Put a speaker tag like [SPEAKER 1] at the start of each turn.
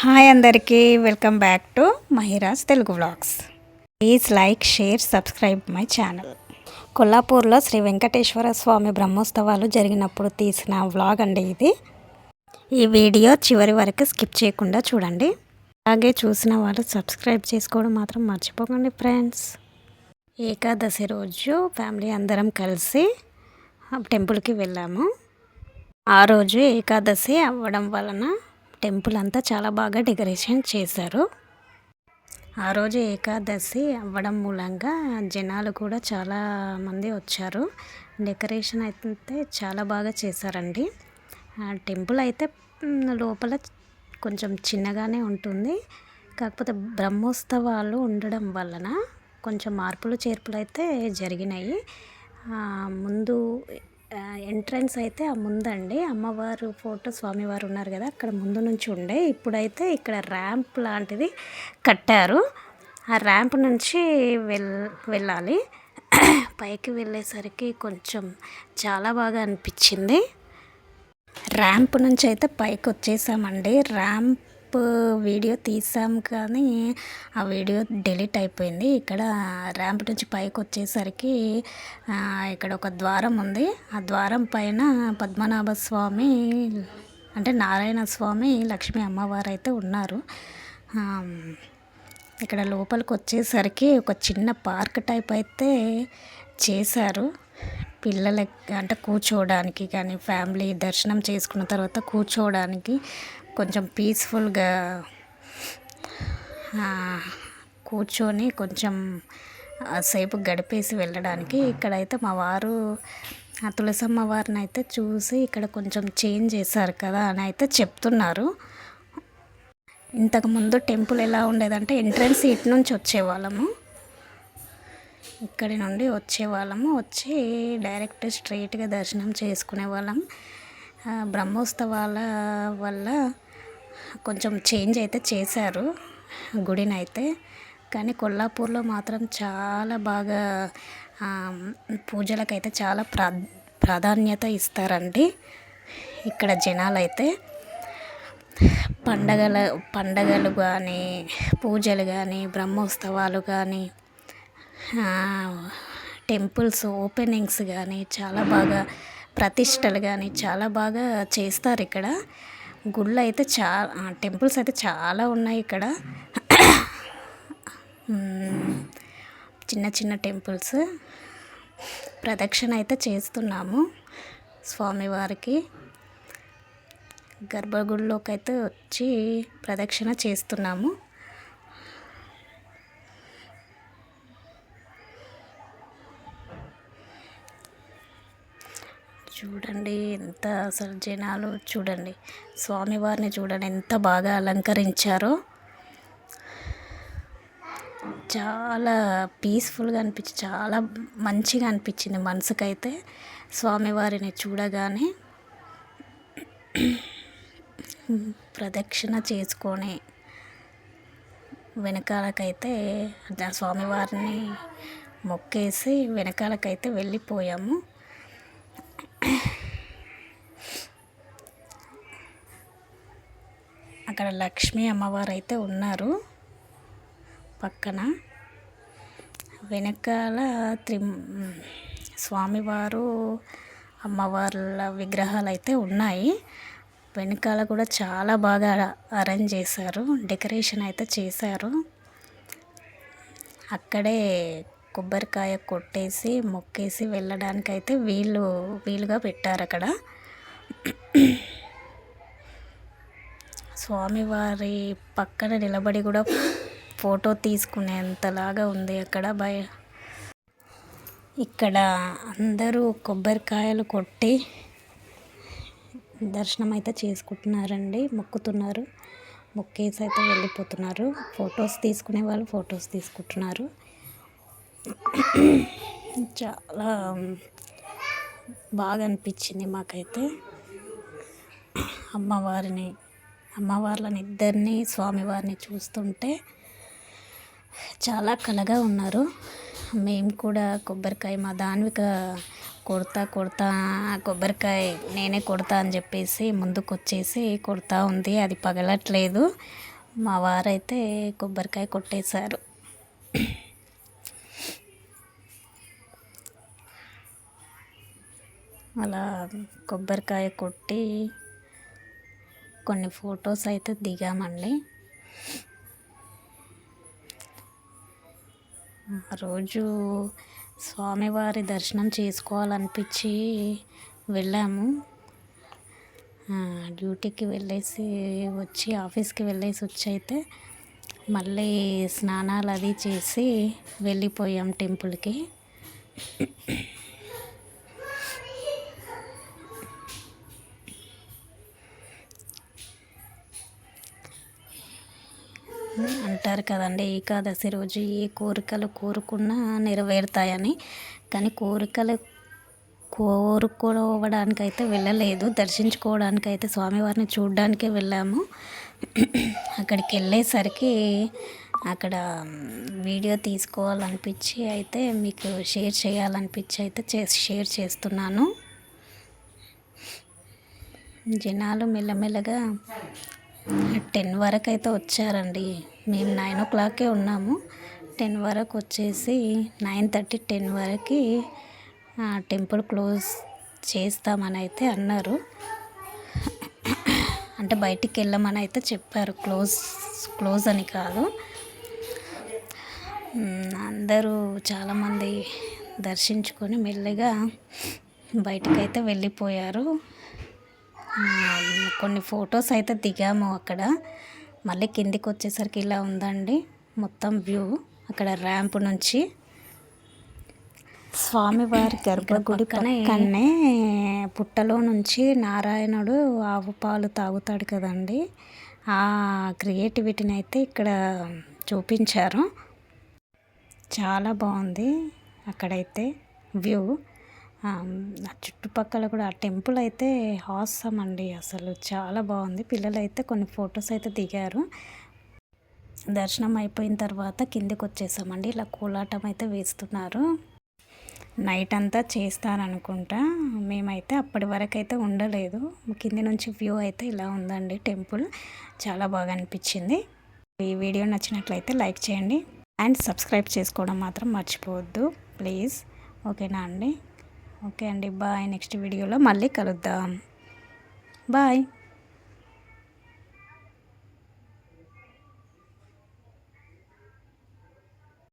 [SPEAKER 1] Hi అందరికీ welcome back to Mahiraj Telugu vlogs. Please like, share, subscribe my channel. కొల్లాపూర్లో శ్రీ వెంకటేశ్వర స్వామి బ్రహ్మోత్సవాలు జరిగినప్పుడు తీసిన వ్లాగ్ అండి ఇది. ఈ వీడియో చివరి వరకు స్కిప్ చేయకుండా చూడండి. అలాగే చూసిన వాళ్ళు సబ్స్క్రైబ్ చేసుకోవడం మాత్రం మర్చిపోకండి ఫ్రెండ్స్. ఏకాదశి రోజు ఫ్యామిలీ అందరం కలిసి టెంపుల్కి వెళ్ళాము. ఆ రోజు ఏకాదశి అవ్వడం వలన టెంపుల్ అంతా చాలా బాగా డెకరేషన్ చేశారు. ఆ రోజు ఏకాదశి అవ్వడం మూలంగా జనాలు కూడా చాలా మంది వచ్చారు. డెకరేషన్ అయితే చాలా బాగా చేశారండి. టెంపుల్ అయితే లోపల కొంచెం చిన్నగానే ఉంటుంది. కాకపోతే బ్రహ్మోత్సవాలు ఉండడం వలన కొంచెం మార్పులు చేర్పులు అయితే జరిగినాయి. ముందు ఎంట్రన్స్ అయితే ఆ ముందండి అమ్మవారు ఫోటో, స్వామివారు ఉన్నారు కదా, అక్కడ ముందు నుంచి ఉండే. ఇప్పుడైతే ఇక్కడ ర్యాంప్ లాంటిది కట్టారు. ఆ ర్యాంప్ నుంచి వెళ్ళాలి. పైకి వెళ్ళేసరికి కొంచెం చాలా బాగా అనిపించింది. ర్యాంప్ నుంచి అయితే పైకి వచ్చేసామండి. ర్యాంప్ వీడియో తీసాం కానీ ఆ వీడియో డిలీట్ అయిపోయింది. ఇక్కడ ర్యాంప్ నుంచి పైకి వచ్చేసరికి ఇక్కడ ఒక ద్వారం ఉంది. ఆ ద్వారం పైన పద్మనాభ స్వామి అంటే నారాయణ స్వామి, లక్ష్మీ అమ్మవారు అయితే ఉన్నారు. ఇక్కడ లోపలికి వచ్చేసరికి ఒక చిన్న పార్క్ టైప్ అయితే చేశారు. పిల్లలకి అంటే కూర్చోవడానికి కానీ, ఫ్యామిలీ దర్శనం చేసుకున్న తర్వాత కూర్చోవడానికి కొంచెం పీస్ఫుల్గా కూర్చొని కొంచెం సేపు గడిపేసి వెళ్ళడానికి. ఇక్కడైతే మా వారు తులసమ్మ వారిని అయితే చూసి ఇక్కడ కొంచెం చేంజ్ చేశారు కదా అని అయితే చెప్తున్నారు. ఇంతకుముందు టెంపుల్ ఎలా ఉండేదంటే ఎంట్రన్స్ ఇటు నుంచి వచ్చేవాళ్ళము, ఇక్కడి నుండి వచ్చేవాళ్ళము, వచ్చి డైరెక్ట్ స్ట్రైట్గా దర్శనం చేసుకునే వాళ్ళం. బ్రహ్మోత్సవాల వల్ల కొంచెం చేంజ్ అయితే చేశారు గుడిని అయితే. కానీ కొల్లాపూర్లో మాత్రం చాలా బాగా పూజలకైతే చాలా ప్రాధాన్యత ఇస్తారండి ఇక్కడ జనాలు అయితే. పండగలు కానీ, పూజలు కానీ, బ్రహ్మోత్సవాలు కానీ, టెంపుల్స్ ఓపెనింగ్స్ కానీ చాలా బాగా, ప్రతిష్టలు కానీ చాలా బాగా చేస్తారు ఇక్కడ. గుళ్ళు అయితే టెంపుల్స్ అయితే చాలా ఉన్నాయి ఇక్కడ. చిన్న చిన్న టెంపుల్స్. ప్రదక్షిణ అయితే చేస్తున్నాము స్వామివారికి. గర్భగుడిలోకి అయితే వచ్చి ప్రదక్షిణ చేస్తున్నాము. చూడండి ఎంత అసలు జనాలు, చూడండి స్వామివారిని చూడండి ఎంత బాగా అలంకరించారో. చాలా పీస్ఫుల్గా అనిపించింది, చాలా మంచిగా అనిపించింది మనసుకైతే స్వామివారిని చూడగానే. ప్రదక్షిణ చేసుకొని వెనకాలకైతే స్వామివారిని మొక్కేసి వెనకాలకైతే వెళ్ళిపోయాము. అక్కడ లక్ష్మీ అమ్మవారు అయితే ఉన్నారు పక్కన. వెనకాల స్వామివారు, అమ్మవార్ల విగ్రహాలు అయితే ఉన్నాయి. వెనకాల కూడా చాలా బాగా అరేంజ్ చేశారు, డెకరేషన్ అయితే చేశారు. అక్కడే కొబ్బరికాయ కొట్టేసి మొక్కేసి వెళ్ళడానికైతే వీలుగా పెట్టారు అక్కడ. స్వామివారి పక్కన నిలబడి కూడా ఫోటో తీసుకునేంతలాగా ఉంది అక్కడ. ఇక్కడ అందరూ కొబ్బరికాయలు కొట్టి దర్శనం అయితే చేసుకుంటున్నారండి, మొక్కుతున్నారు. మొక్కేసి అయితే వెళ్ళిపోతున్నారు. ఫొటోస్ తీసుకునే వాళ్ళు ఫొటోస్ తీసుకుంటున్నారు. చాలా బాగా అనిపించింది మాకైతే. అమ్మవార్లని ఇద్దరిని, స్వామివారిని చూస్తుంటే చాలా కళగా ఉన్నారు. మేము కూడా కొబ్బరికాయ, మా దాన్విక కొడతా కొబ్బరికాయ నేనే కొడతా అని చెప్పేసి ముందుకు వచ్చేసి కొడతా ఉంది. అది పగలట్లేదు. మా వారైతే కొబ్బరికాయ కొట్టేశారు. అలా కొబ్బరికాయ కొట్టి కొన్ని ఫొటోస్ అయితే దిగామండి. ఆ రోజు స్వామివారి దర్శనం చేసుకోవాలనిపించి వెళ్ళాము. డ్యూటీకి వెళ్ళేసి వచ్చి ఆఫీస్కి వెళ్ళేసి వచ్చి అయితే మళ్ళీ స్నానాలు అది చేసి వెళ్ళిపోయాం టెంపుల్కి. అంటారు కదండి, ఏకాదశి రోజు ఏ కోరికలు కోరుకున్నా నెరవేరుతాయని. కానీ కోరికలు కోరుకోవడానికైతే వెళ్ళలేదు, దర్శించుకోవడానికైతే స్వామివారిని చూడడానికే వెళ్ళాము. అక్కడికి వెళ్ళేసరికి అక్కడ వీడియో తీసుకోవాలనిపించి అయితే మీకు షేర్ చేయాలనిపించి అయితే షేర్ చేస్తున్నాను. జనాలు మెల్లమెల్లగా 10 వరకు అయితే వచ్చారండి. మేము 9 o'clockకే ఉన్నాము. 10 వరకు వచ్చేసి 9:30 10 వరకు టెంపుల్ క్లోజ్ చేస్తామని అయితే అన్నారు. అంటే బయటికి వెళ్ళమని అయితే చెప్పారు, క్లోజ్ అని కాదు. అందరూ చాలామంది దర్శించుకొని మెల్లగా బయటికైతే వెళ్ళిపోయారు. కొన్ని ఫొటోస్ అయితే దిగాము అక్కడ. మళ్ళీ కిందికి వచ్చేసరికి ఇలా ఉందండి మొత్తం వ్యూ. అక్కడ ర్యాంప్ నుంచి స్వామివారి గర్భగుడి పక్కనే పుట్టలో నుంచి నారాయణుడు ఆవు పాలు తాగుతాడు కదండి. ఆ క్రియేటివిటీని అయితే ఇక్కడ చూపించారు. చాలా బాగుంది అక్కడైతే వ్యూ. ఆ చుట్టుపక్కల కూడా ఆ టెంపుల్ అయితే హాసమ్ అండి, అసలు చాలా బాగుంది. పిల్లలు అయితే కొన్ని ఫొటోస్ అయితే దిగారు. దర్శనం అయిపోయిన తర్వాత కిందికి వచ్చేసామండి. ఇలా కోలాటం అయితే వేస్తున్నారు. నైట్ అంతా చేస్తారనుకుంటా. మేమైతే అప్పటి వరకు అయితే ఉండలేదు. కింది నుంచి వ్యూ అయితే ఇలా ఉందండి టెంపుల్. చాలా బాగా అనిపించింది. ఈ వీడియో నచ్చినట్లయితే లైక్ చేయండి అండ్ సబ్స్క్రైబ్ చేసుకోవడం మాత్రం మర్చిపోవద్దు ప్లీజ్. ఓకేనా అండి? ఓకే అండి, బాయ్. నెక్స్ట్ వీడియోలో మళ్ళీ కలుద్దాం. బాయ్.